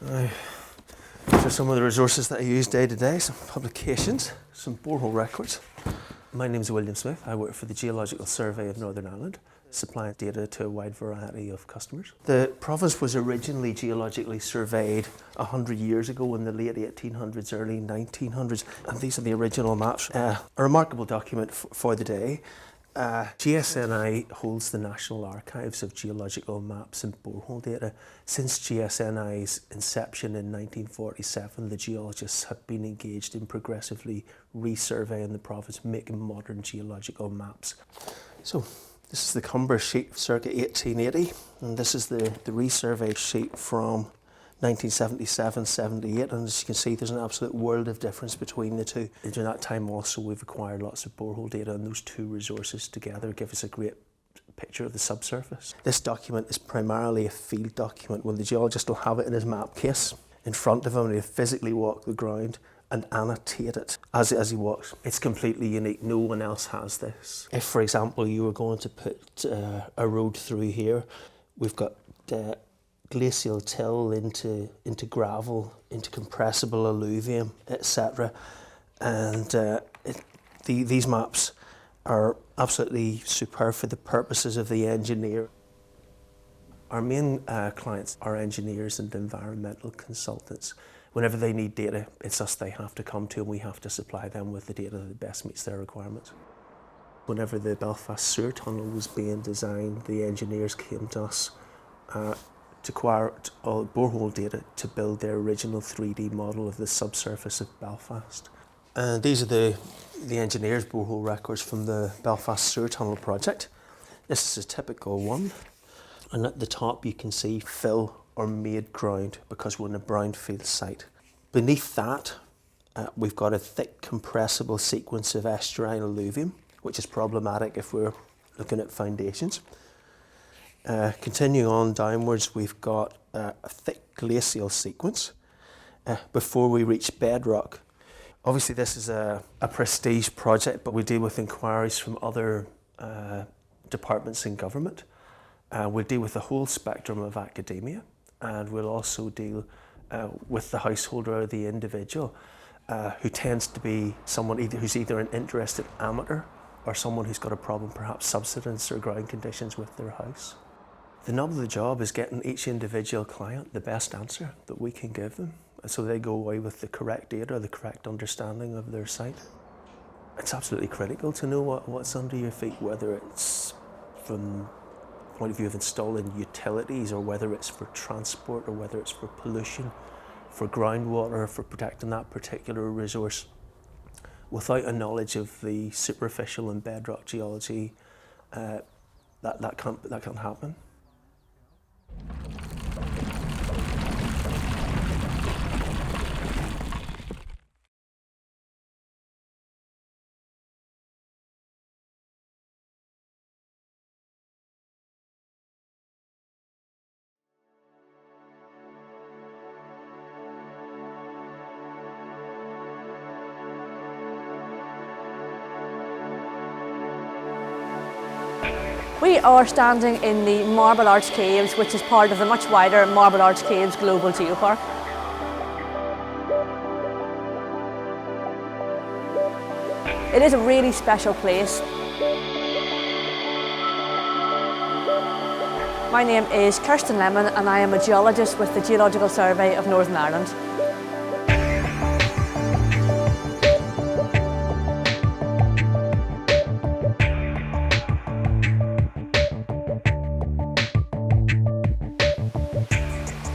These are some of the resources that I use day to day, some publications, some borehole records. My name is William Smyth. I work for the Geological Survey of Northern Ireland, supplying data to a wide variety of customers. The province was originally geologically surveyed 100 years ago in the late 1800s, early 1900s, and these are the original maps. A remarkable document for the day. GSNI holds the National Archives of Geological Maps and Borehole Data. Since GSNI's inception in 1947, the geologists have been engaged in progressively resurveying the province, making modern geological maps. So, this is the Cumber sheet circa 1880, and this is the resurvey sheet from 1977-78, and as you can see there's an absolute world of difference between the two. And during that time also we've acquired lots of borehole data, and those two resources together give us a great picture of the subsurface. This document is primarily a field document when the geologist will have it in his map case in front of him and he'll physically walk the ground and annotate it as he walks. It's completely unique, no one else has this. If for example you were going to put a road through here, we've got glacial till into gravel, into compressible alluvium, etc. And these maps are absolutely superb for the purposes of the engineer. Our main clients are engineers and environmental consultants. Whenever they need data, it's us they have to come to, and we have to supply them with the data that best meets their requirements. Whenever the Belfast Sewer Tunnel was being designed, the engineers came to us to acquire all borehole data to build their original 3D model of the subsurface of Belfast. And these are the engineers' borehole records from the Belfast Sewer Tunnel project. This is a typical one, and at the top you can see fill or made ground because we're in a brownfield site. Beneath that we've got a thick compressible sequence of estuarine alluvium, which is problematic if we're looking at foundations. Continuing on downwards, we've got a thick glacial sequence before we reach bedrock. Obviously this is a prestige project, but we deal with inquiries from other departments in government. We'll deal with the whole spectrum of academia, and we'll also deal with the householder or the individual who tends to be someone who's either an interested amateur or someone who's got a problem, perhaps subsidence or ground conditions with their house. The nub of the job is getting each individual client the best answer that we can give them, so they go away with the correct data, the correct understanding of their site. It's absolutely critical to know what's under your feet, whether it's from the point of view of installing utilities, or whether it's for transport, or whether it's for pollution, for groundwater, for protecting that particular resource. Without a knowledge of the superficial and bedrock geology, that can't happen. We are standing in the Marble Arch Caves, which is part of the much wider Marble Arch Caves Global Geopark. It is a really special place. My name is Kirstin Lemon, and I am a geologist with the Geological Survey of Northern Ireland.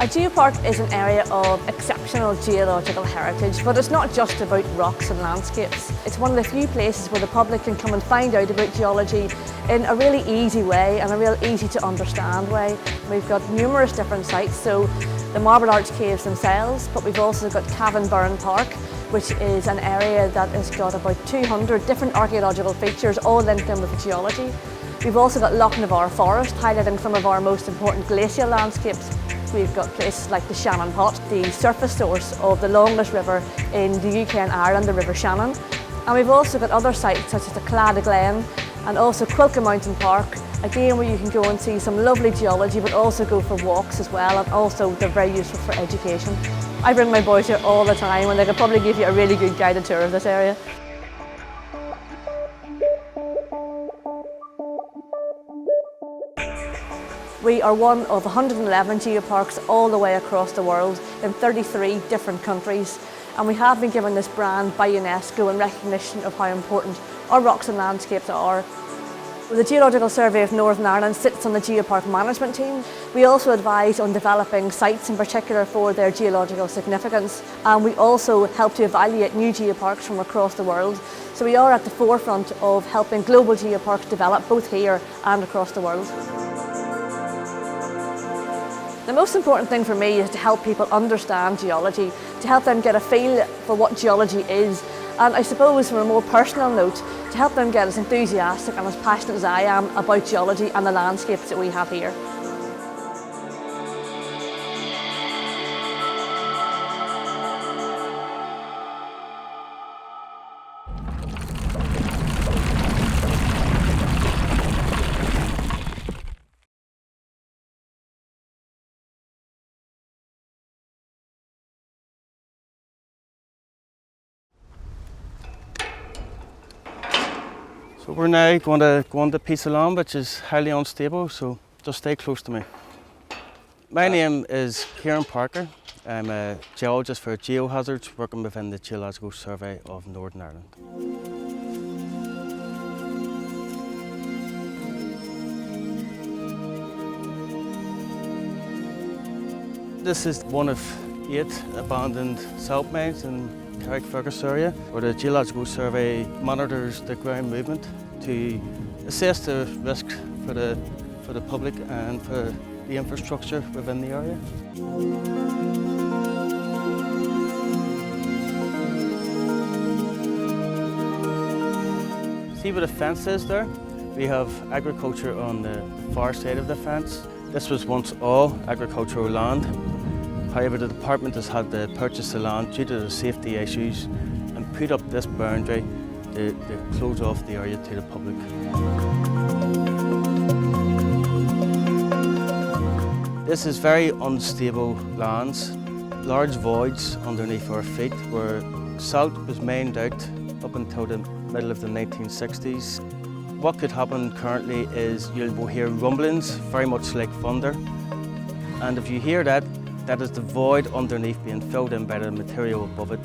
A geopark is an area of exceptional geological heritage, but it's not just about rocks and landscapes. It's one of the few places where the public can come and find out about geology in a really easy way and a real easy to understand way. We've got numerous different sites, so the Marble Arch Caves themselves, but we've also got Cavan Park, which is an area that has got about 200 different archaeological features all linked in with geology. We've also got Loughareema Forest, highlighting some of our most important glacial landscapes. We've got places like the Shannon Pot, the surface source of the longest river in the UK and Ireland, the River Shannon. And we've also got other sites such as the Claddagh Glen, and also Quilca Mountain Park, again where you can go and see some lovely geology but also go for walks as well, and also they're very useful for education. I bring my boys here all the time and they could probably give you a really good guided tour of this area. We are one of 111 geoparks all the way across the world in 33 different countries, and we have been given this brand by UNESCO in recognition of how important our rocks and landscapes are. The Geological Survey of Northern Ireland sits on the Geopark management team. We also advise on developing sites in particular for their geological significance, and we also help to evaluate new geoparks from across the world. So we are at the forefront of helping global geoparks develop both here and across the world. The most important thing for me is to help people understand geology, to help them get a feel for what geology is, and I suppose from a more personal note, to help them get as enthusiastic and as passionate as I am about geology and the landscapes that we have here. So we're now going to go on the piece of land which is highly unstable, so just stay close to me. My name is Kieran Parker. I'm a geologist for geohazards working within the Geological Survey of Northern Ireland. This is one of 8 abandoned salt mines in Carrickfergus area, where the Geological Survey monitors the ground movement to assess the risk for the public and for the infrastructure within the area. See where the fence is there? We have agriculture on the far side of the fence. This was once all agricultural land. However, the department has had to purchase the land due to the safety issues and put up this boundary to close off the area to the public. This is very unstable lands, large voids underneath our feet where salt was mined out up until the middle of the 1960s. What could happen currently is you will hear rumblings, very much like thunder, and if you hear that, that is the void underneath being filled in by the material above it,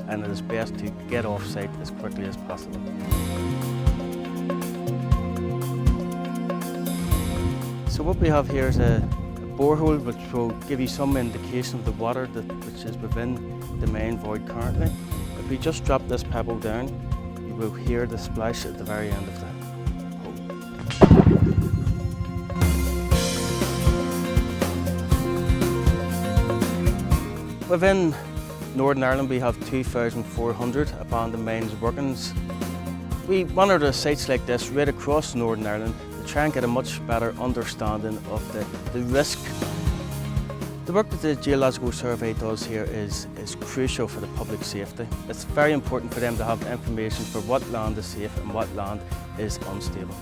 and it is best to get off site as quickly as possible. So what we have here is a borehole which will give you some indication of the water which is within the main void currently. If we just drop this pebble down, you will hear the splash at the very end of the hole. Within Northern Ireland we have 2,400 abandoned mines workings. We monitor sites like this right across Northern Ireland to try and get a much better understanding of the risk. The work that the Geological Survey does here is crucial for the public safety. It's very important for them to have information for what land is safe and what land is unstable.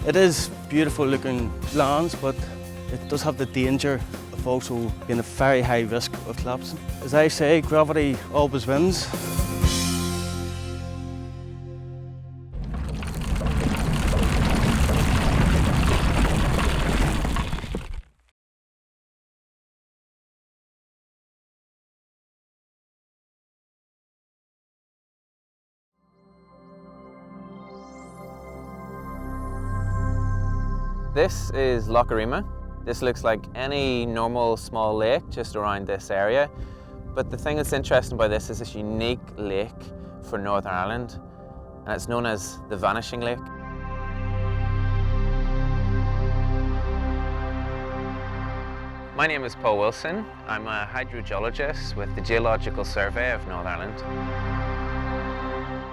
It is beautiful looking lands, but it does have the danger of also being a very high risk of collapsing. As I say, gravity always wins. This is Loughareema. This looks like any normal small lake just around this area, but the thing that's interesting about this is this unique lake for Northern Ireland, and it's known as the Vanishing Lake. My name is Paul Wilson. I'm a hydrogeologist with the Geological Survey of Northern Ireland.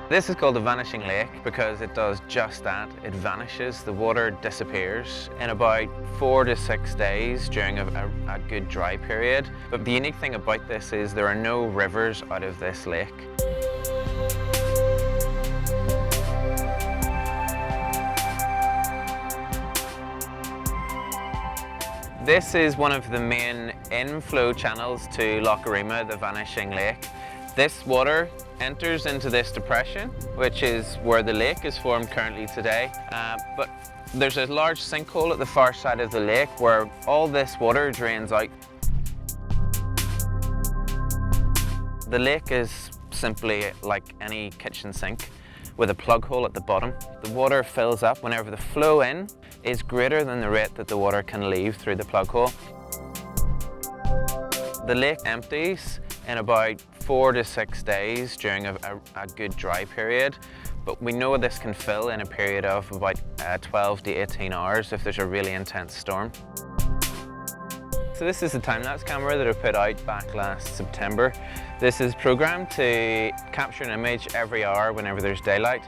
This is called the Vanishing Lake because it does just that. It vanishes, the water disappears in about 4 to 6 days during a good dry period. But the unique thing about this is there are no rivers out of this lake. This is one of the main inflow channels to Loughareema, the vanishing lake. This water enters into this depression, which is where the lake is formed currently today. But there's a large sinkhole at the far side of the lake where all this water drains out. The lake is simply like any kitchen sink with a plug hole at the bottom. The water fills up whenever the flow in is greater than the rate that the water can leave through the plug hole. The lake empties in about 4 to 6 days during a good dry period, but we know this can fill in a period of about 12 to 18 hours if there's a really intense storm. So this is a time-lapse camera that I put out back last September. This is programmed to capture an image every hour whenever there's daylight.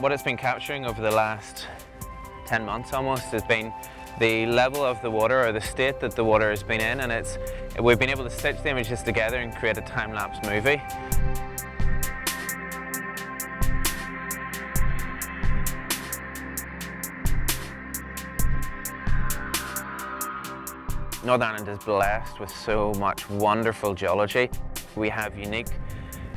What it's been capturing over the last 10 months almost has been the level of the water, or the state that the water has been in, and we've been able to stitch the images together and create a time-lapse movie. Northern Ireland is blessed with so much wonderful geology. We have unique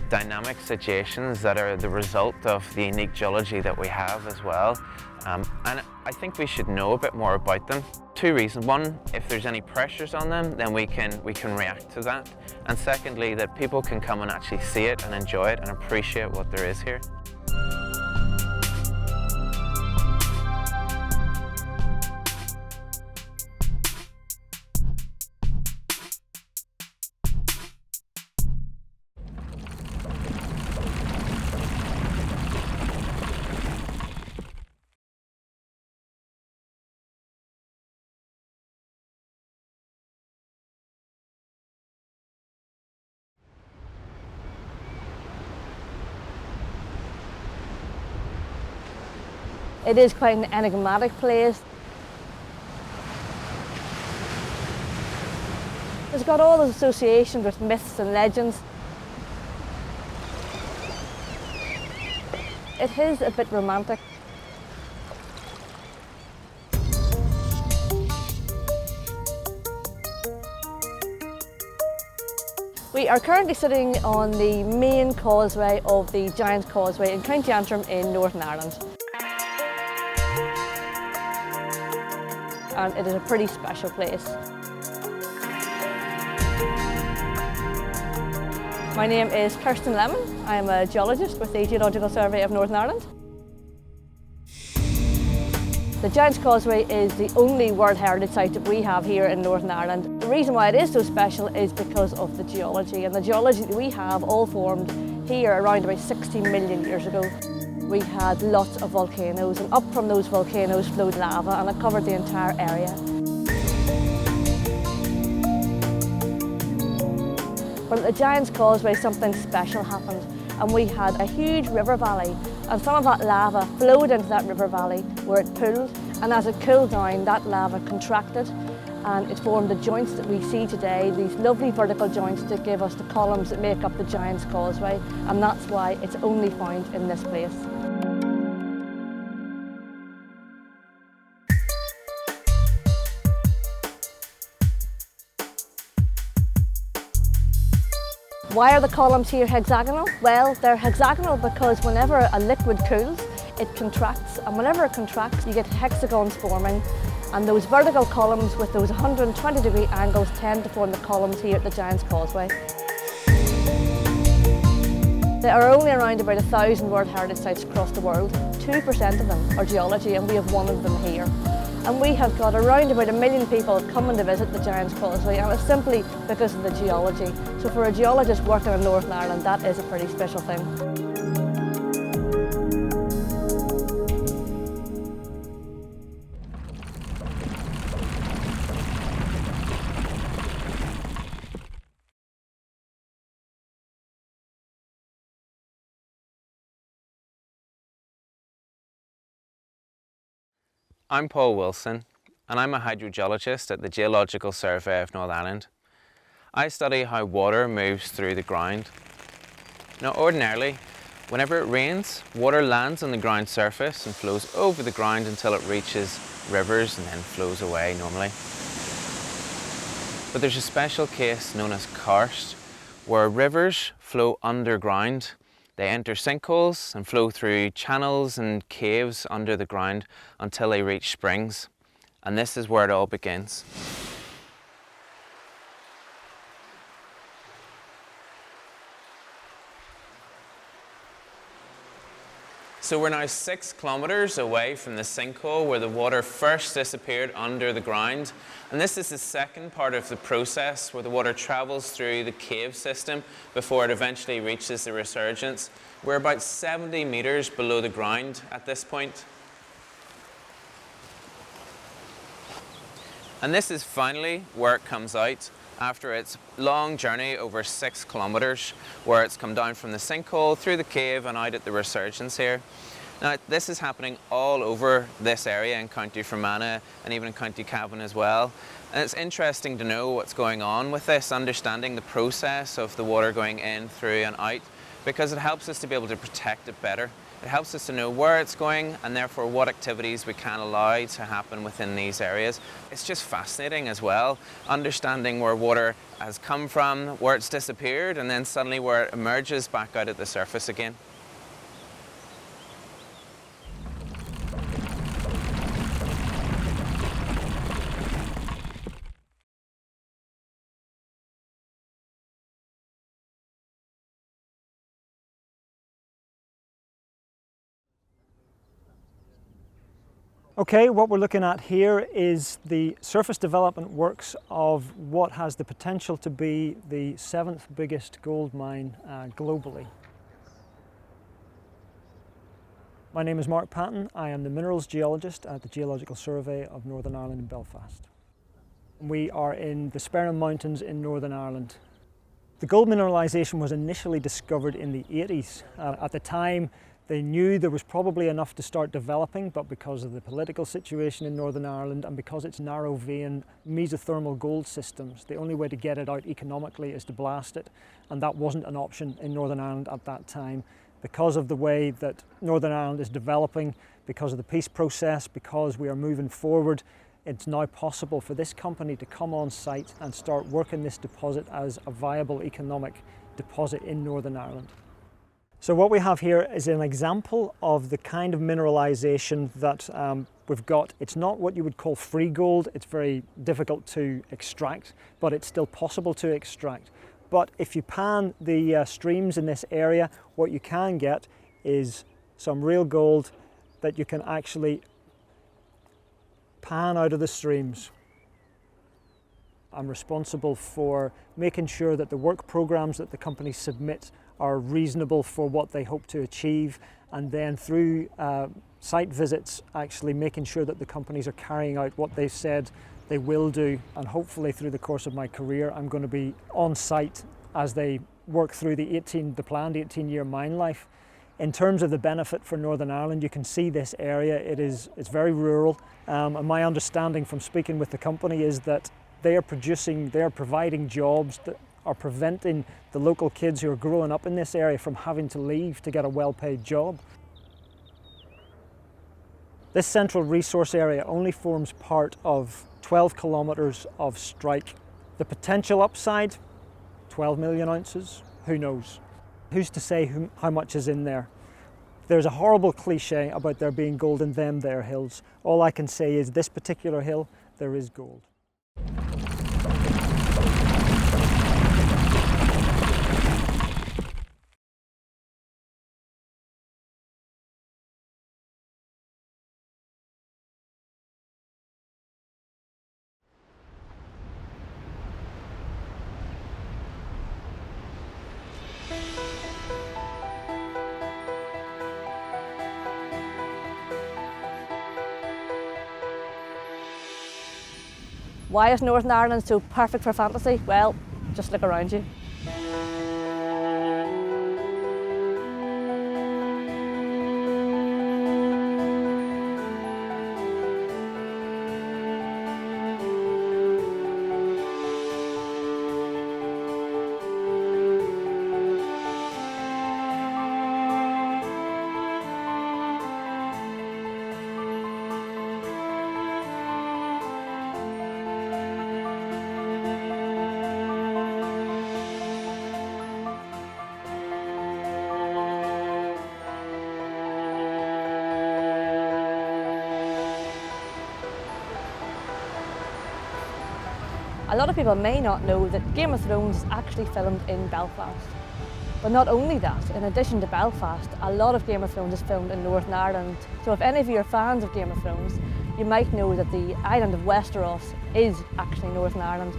dynamic situations that are the result of the unique geology that we have as well. And I think we should know a bit more about them. 2 reasons. One, if there's any pressures on them, then we can react to that. And secondly, that people can come and actually see it and enjoy it and appreciate what there is here. It is quite an enigmatic place. It's got all the associations with myths and legends. It is a bit romantic. We are currently sitting on the main causeway of the Giant's Causeway in County Antrim in Northern Ireland. And it is a pretty special place. My name is Kirstin Lemon. I am a geologist with the Geological Survey of Northern Ireland. The Giant's Causeway is the only World Heritage Site that we have here in Northern Ireland. The reason why it is so special is because of the geology, and the geology that we have all formed here around about 60 million years ago. We had lots of volcanoes, and up from those volcanoes flowed lava, and it covered the entire area. But at the Giant's Causeway something special happened, and we had a huge river valley, and some of that lava flowed into that river valley where it pooled, and as it cooled down that lava contracted and it formed the joints that we see today, these lovely vertical joints that give us the columns that make up the Giant's Causeway, and that's why it's only found in this place. Why are the columns here hexagonal? Well, they're hexagonal because whenever a liquid cools, it contracts, and whenever it contracts, you get hexagons forming, and those vertical columns with those 120-degree angles tend to form the columns here at the Giant's Causeway. There are only around about 1,000 World Heritage Sites across the world. 2% of them are geology, and we have one of them here. And we have got around about 1 million people coming to visit the Giant's Causeway, and it's simply because of the geology. So for a geologist working in Northern Ireland, that is a pretty special thing. I'm Paul Wilson, and I'm a hydrogeologist at the Geological Survey of Northern Ireland. I study how water moves through the ground. Now, ordinarily, whenever it rains, water lands on the ground surface and flows over the ground until it reaches rivers and then flows away normally. But there's a special case known as karst, where rivers flow underground. They enter sinkholes and flow through channels and caves under the ground until they reach springs. And this is where it all begins. So we're now 6 kilometres away from the sinkhole where the water first disappeared under the ground. And this is the second part of the process where the water travels through the cave system before it eventually reaches the resurgence. We're about 70 metres below the ground at this point. And this is finally where it comes out after its long journey over 6 kilometres, where it's come down from the sinkhole, through the cave and out at the resurgence here. Now this is happening all over this area in County Fermanagh and even in County Cavan as well. And it's interesting to know what's going on with this, understanding the process of the water going in, through and out, because it helps us to be able to protect it better. It helps us to know where it's going and therefore what activities we can allow to happen within these areas. It's just fascinating as well, understanding where water has come from, where it's disappeared, and then suddenly where it emerges back out at the surface again. Okay, what we're looking at here is the surface development works of what has the potential to be the 7th biggest gold mine globally. My name is Mark Patton. I am the minerals geologist at the Geological Survey of Northern Ireland in Belfast. We are in the Sperrin Mountains in Northern Ireland. The gold mineralisation was initially discovered in the 80s. At the time, they knew there was probably enough to start developing, but because of the political situation in Northern Ireland and because it's narrow vein mesothermal gold systems, the only way to get it out economically is to blast it, and that wasn't an option in Northern Ireland at that time. Because of the way that Northern Ireland is developing, because of the peace process, because we are moving forward, it's now possible for this company to come on site and start working this deposit as a viable economic deposit in Northern Ireland. So what we have here is an example of the kind of mineralization that we've got. It's not what you would call free gold. It's very difficult to extract, but it's still possible to extract. But if you pan the streams in this area, what you can get is some real gold that you can actually pan out of the streams. I'm responsible for making sure that the work programs that the company submit are reasonable for what they hope to achieve, and then through site visits actually making sure that the companies are carrying out what they've said they will do. And hopefully through the course of my career I'm going to be on site as they work through the planned 18-year mine life. In terms of the benefit for Northern Ireland, you can see this area, it's very rural, and my understanding from speaking with the company is that they are providing jobs that are preventing the local kids who are growing up in this area from having to leave to get a well-paid job. This central resource area only forms part of 12 kilometres of strike. The potential upside, 12 million ounces, who knows? Who's to say how much is in there? There's a horrible cliche about there being gold in them there hills. All I can say is this particular hill, there is gold. Why is Northern Ireland so perfect for fantasy? Well, just look around you. A lot of people may not know that Game of Thrones is actually filmed in Belfast. But not only that, in addition to Belfast, a lot of Game of Thrones is filmed in Northern Ireland. So if any of you are fans of Game of Thrones, you might know that the island of Westeros is actually Northern Ireland.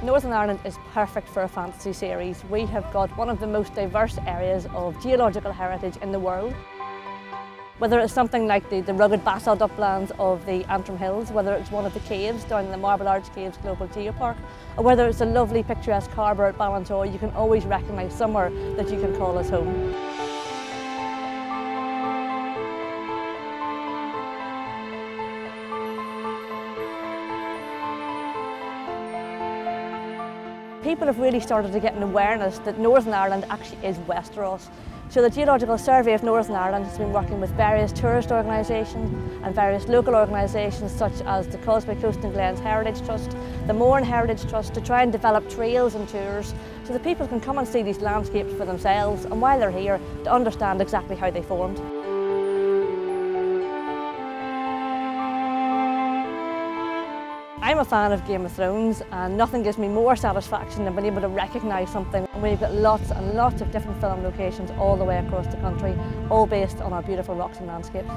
Northern Ireland is perfect for a fantasy series. We have got one of the most diverse areas of geological heritage in the world. Whether it's something like the rugged basalt uplands of the Antrim Hills, whether it's one of the caves down in the Marble Arch Geoparks Geopark, or whether it's a lovely picturesque harbour at Ballintoy, you can always recognise somewhere that you can call as home. People have really started to get an awareness that Northern Ireland actually is Westeros. So the Geological Survey of Northern Ireland has been working with various tourist organisations and various local organisations such as the Causeway Coast and Glens Heritage Trust, the Mourne Heritage Trust, to try and develop trails and tours so that people can come and see these landscapes for themselves, and while they're here, to understand exactly how they formed. I'm a fan of Game of Thrones, and nothing gives me more satisfaction than being able to recognise something. And we've got lots and lots of different film locations all the way across the country, all based on our beautiful rocks and landscapes.